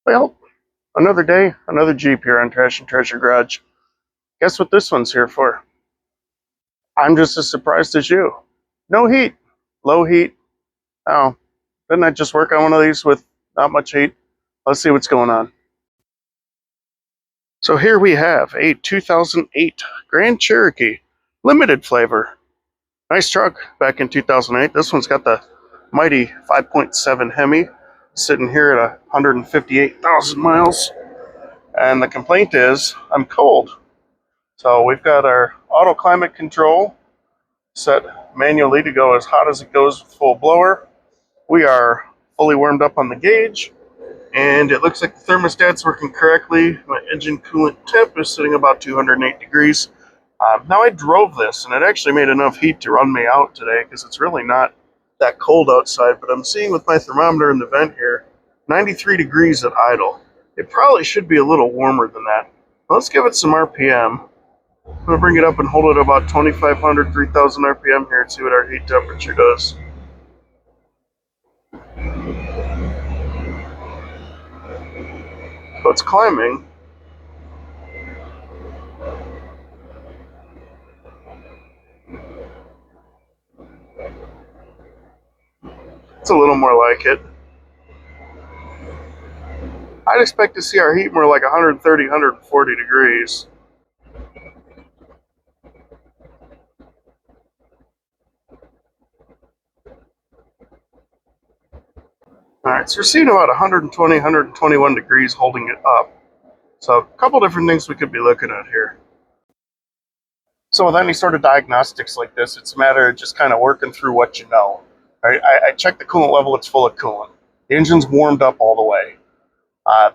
Well, another day, another Jeep here on Trash and Treasure Garage. Guess what this one's here for? I'm just as surprised as you. No heat. Low heat. Oh, didn't I just work on one of these with not much heat? Let's see what's going on. So here we have a 2008 Grand Cherokee Limited Flavor. Nice truck back in 2008. This one's got the mighty 5.7 Hemi sitting here at 158,000 miles. And the complaint is, I'm cold. So we've got our auto climate control set manually to go as hot as it goes with full blower. We are fully warmed up on the gauge, and it looks like the thermostat's working correctly. My engine coolant temp is sitting about 208 degrees. Now I drove this, and it actually made enough heat to run me out today because it's really not that cold outside, but I'm seeing with my thermometer in the vent here, 93 degrees at idle. It probably should be a little warmer than that. Let's give it some RPM. I'm going to bring it up and hold it about 2,500, 3,000 RPM here and see what our heat temperature does. So it's climbing. It's a little more like it. I'd expect to see our heat more like 130, 140 degrees. Alright, so we're seeing about 120, 121 degrees holding it up. So a couple different things we could be looking at here. So with any sort of diagnostics like this, it's a matter of just kind of working through what you know. Right? I checked the coolant level, it's full of coolant. The engine's warmed up all the way.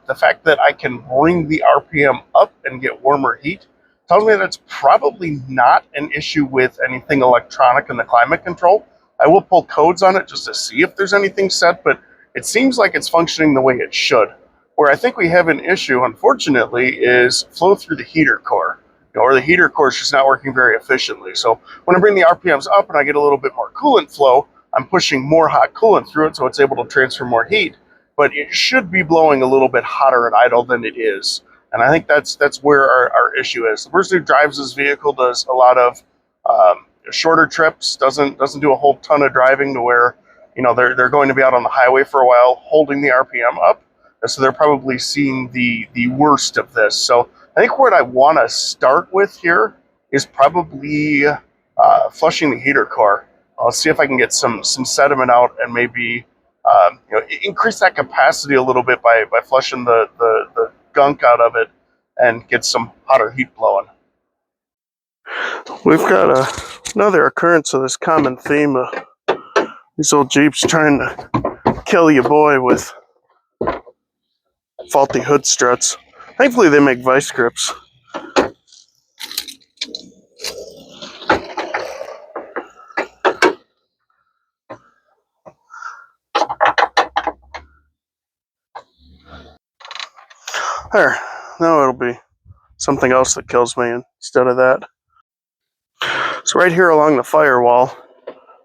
The fact that I can bring the RPM up and get warmer heat tells me that it's probably not an issue with anything electronic in the climate control. I will pull codes on it just to see if there's anything set, but it seems like it's functioning the way it should. Where I think we have an issue, unfortunately, is flow through the heater core. Or the heater core is just not working very efficiently. So when I bring the RPMs up and I get a little bit more coolant flow, I'm pushing more hot coolant through it so it's able to transfer more heat. But it should be blowing a little bit hotter at idle than it is. And I think that's where our issue is. The person who drives this vehicle does a lot of shorter trips, doesn't do a whole ton of driving to where they're going to be out on the highway for a while holding the RPM up. So they're probably seeing the worst of this. So I think what I want to start with here is probably flushing the heater core. I'll see if I can get some sediment out and maybe increase that capacity a little bit by flushing the gunk out of it and get some hotter heat blowing. We've got another occurrence of this common theme of these old Jeeps trying to kill your boy with faulty hood struts. Thankfully they make vice grips. There, now it'll be something else that kills me instead of that. So right here along the firewall,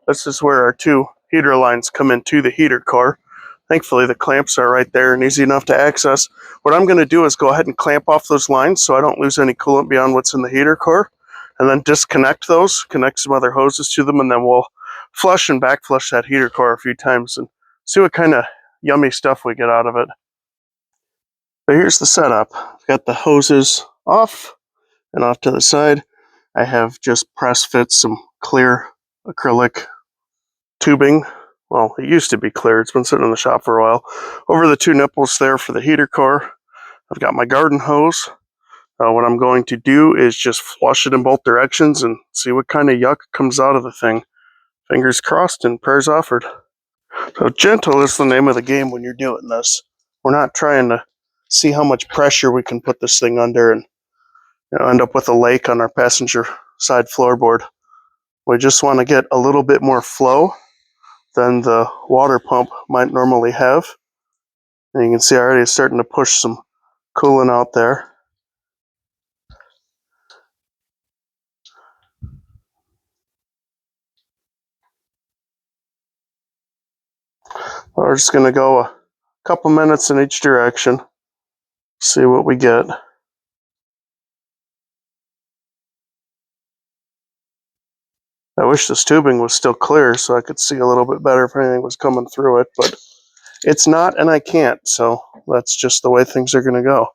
this is where our two heater lines come into the heater core. Thankfully the clamps are right there and easy enough to access. What I'm going to do is go ahead and clamp off those lines so I don't lose any coolant beyond what's in the heater core, and then disconnect those, connect some other hoses to them, and then we'll flush and back flush that heater core a few times and see what kind of yummy stuff we get out of it. So here's the setup. I've got the hoses off and off to the side. I have just press fit some clear acrylic tubing. Well, it used to be clear. It's been sitting in the shop for a while. Over the two nipples there for the heater core. I've got my garden hose. What I'm going to do is just flush it in both directions and see what kind of yuck comes out of the thing. Fingers crossed and prayers offered. So gentle is the name of the game when you're doing this. We're not trying to see how much pressure we can put this thing under and end up with a lake on our passenger side floorboard. We just want to get a little bit more flow than the water pump might normally have. And you can see already it's starting to push some coolant out there. We're just going to go a couple minutes in each direction. See what we get. I wish this tubing was still clear so I could see a little bit better if anything was coming through it, but it's not and I can't, so that's just the way things are going to go.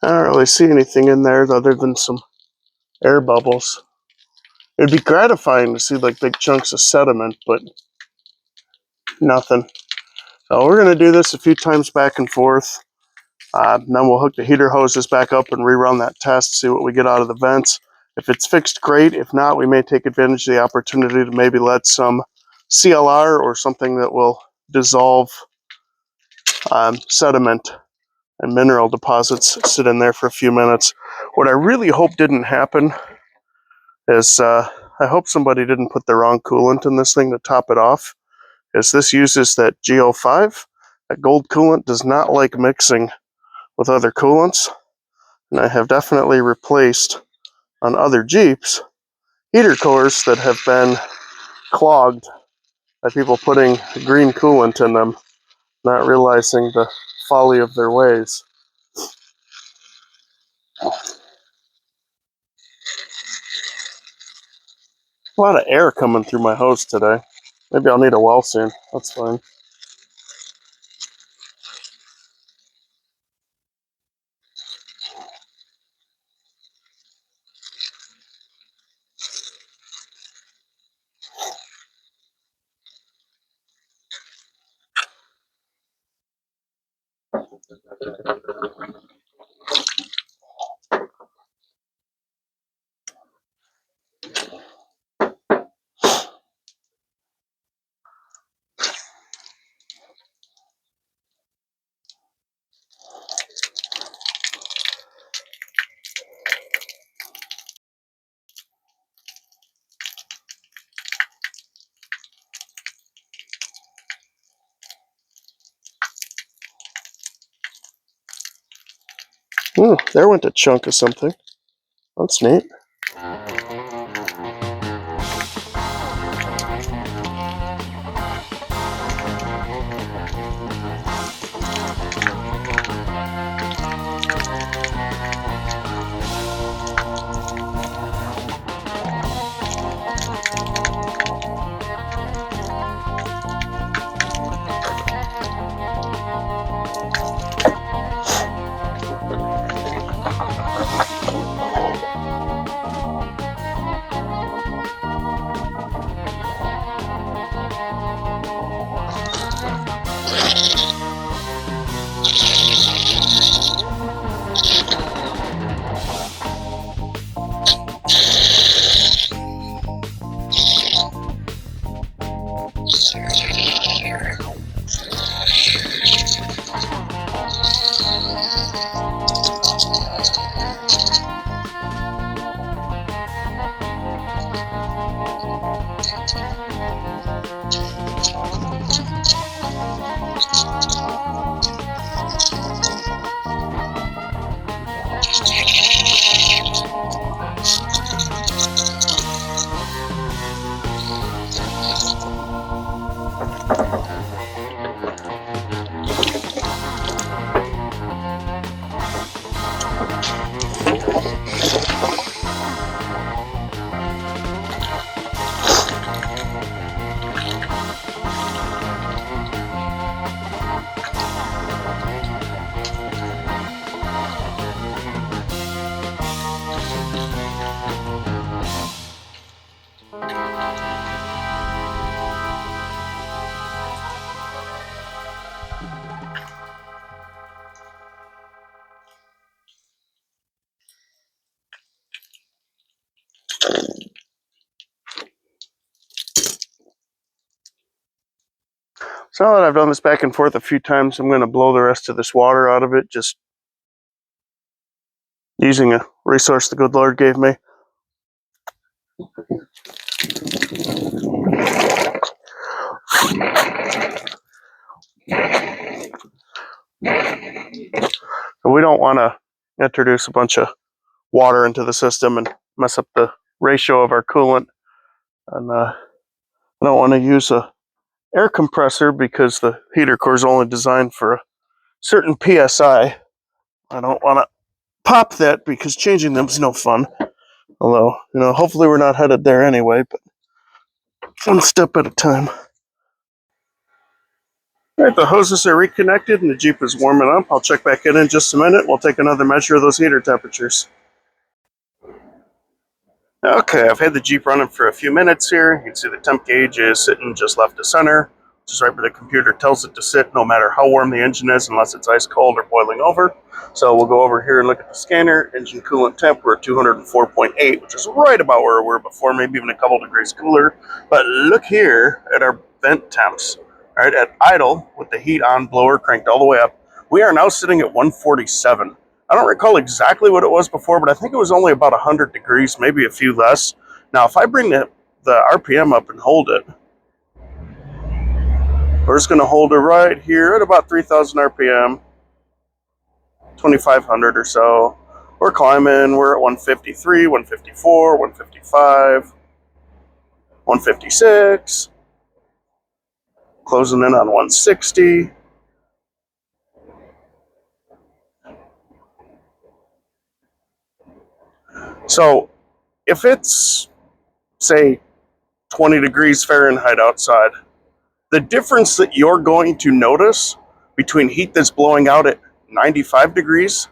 I don't really see anything in there other than some air bubbles. It'd be gratifying to see like big chunks of sediment, but nothing. So we're going to do this a few times back and forth. Then we'll hook the heater hoses back up and rerun that test, see what we get out of the vents. If it's fixed, great. If not, we may take advantage of the opportunity to maybe let some CLR or something that will dissolve sediment and mineral deposits sit in there for a few minutes. What I really hope didn't happen is I hope somebody didn't put the wrong coolant in this thing to top it off, as this uses that GO5. That gold coolant does not like mixing with other coolants, and I have definitely replaced on other Jeeps heater cores that have been clogged by people putting green coolant in them, not realizing the folly of their ways. A lot of air coming through my hose today. Maybe I'll need a well soon. That's fine. There went a chunk of something. That's neat. So now that I've done this back and forth a few times, I'm going to blow the rest of this water out of it, just using a resource the good Lord gave me. we don't want to introduce a bunch of water into the system and mess up the ratio of our coolant. And I don't want to use a air compressor because the heater core is only designed for a certain PSI. I don't want to pop that because changing them is no fun. Although, hopefully we're not headed there anyway, but one step at a time. All right, the hoses are reconnected and the Jeep is warming up. I'll check back in just a minute. We'll take another measure of those heater temperatures. Okay, I've had the Jeep running for a few minutes here. You can see the temp gauge is sitting just left of center, just right where the computer tells it to sit, no matter how warm the engine is, unless it's ice cold or boiling over. So we'll go over here and look at the scanner. Engine coolant temp, we're at 204.8, which is right about where we were before, maybe even a couple degrees cooler. But look here at our vent temps. All right, at idle, with the heat on, blower cranked all the way up, we are now sitting at 147. I don't recall exactly what it was before, but I think it was only about 100 degrees, maybe a few less. Now, if I bring the RPM up and hold it, we're just going to hold it right here at about 3,000 RPM, 2,500 or so. We're climbing. We're at 153, 154, 155, 156, closing in on 160. So if it's, say, 20 degrees Fahrenheit outside, the difference that you're going to notice between heat that's blowing out at 95 degrees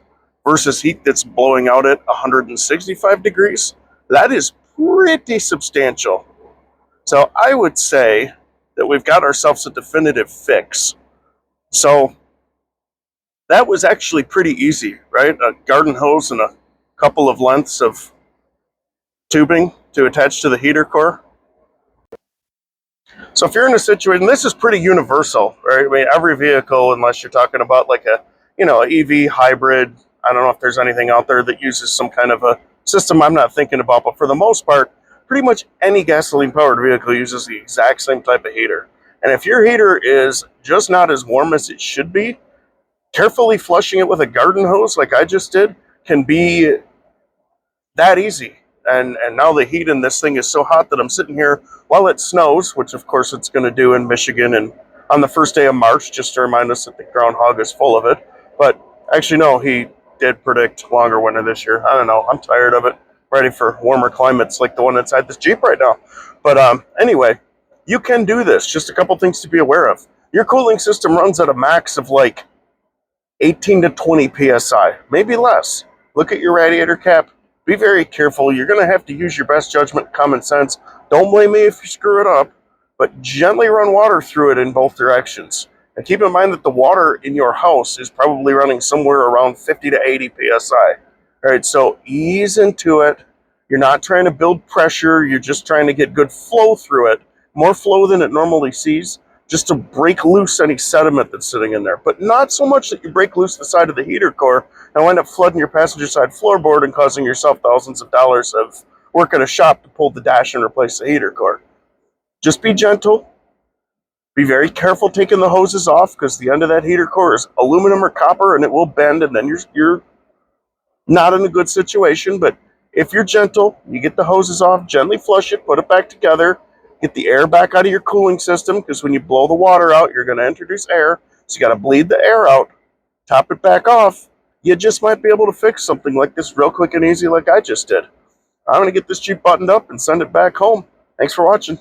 versus heat that's blowing out at 165 degrees, that is pretty substantial. So I would say that we've got ourselves a definitive fix. So that was actually pretty easy, right? A garden hose and a couple of lengths of tubing to attach to the heater core. So if you're in a situation, this is pretty universal, right? I mean, every vehicle, unless you're talking about like a EV hybrid, I don't know if there's anything out there that uses some kind of a system I'm not thinking about, but for the most part, pretty much any gasoline-powered vehicle uses the exact same type of heater. And if your heater is just not as warm as it should be, carefully flushing it with a garden hose like I just did can be that easy. And now the heat in this thing is so hot that I'm sitting here while it snows, which of course it's going to do in Michigan and on the first day of March, just to remind us that the groundhog is full of it. But actually, no, he did predict longer winter this year. I don't know. I'm tired of it. Ready for warmer climates like the one inside this Jeep right now. But anyway, you can do this. Just a couple things to be aware of. Your cooling system runs at a max of like 18 to 20 PSI, maybe less. Look at your radiator cap. Be very careful. You're going to have to use your best judgment, common sense. Don't blame me if you screw it up, but gently run water through it in both directions. And keep in mind that the water in your house is probably running somewhere around 50 to 80 PSI. All right, so ease into it. You're not trying to build pressure. You're just trying to get good flow through it, more flow than it normally sees, just to break loose any sediment that's sitting in there. But not so much that you break loose the side of the heater core and wind up flooding your passenger side floorboard and causing yourself thousands of dollars of work at a shop to pull the dash and replace the heater core. Just be gentle. Be very careful taking the hoses off because the end of that heater core is aluminum or copper and it will bend and then you're not in a good situation. But if you're gentle, you get the hoses off, gently flush it, put it back together, get the air back out of your cooling system because when you blow the water out, you're going to introduce air. So you got to bleed the air out, top it back off. You just might be able to fix something like this real quick and easy like I just did. I'm going to get this Jeep buttoned up and send it back home. Thanks for watching.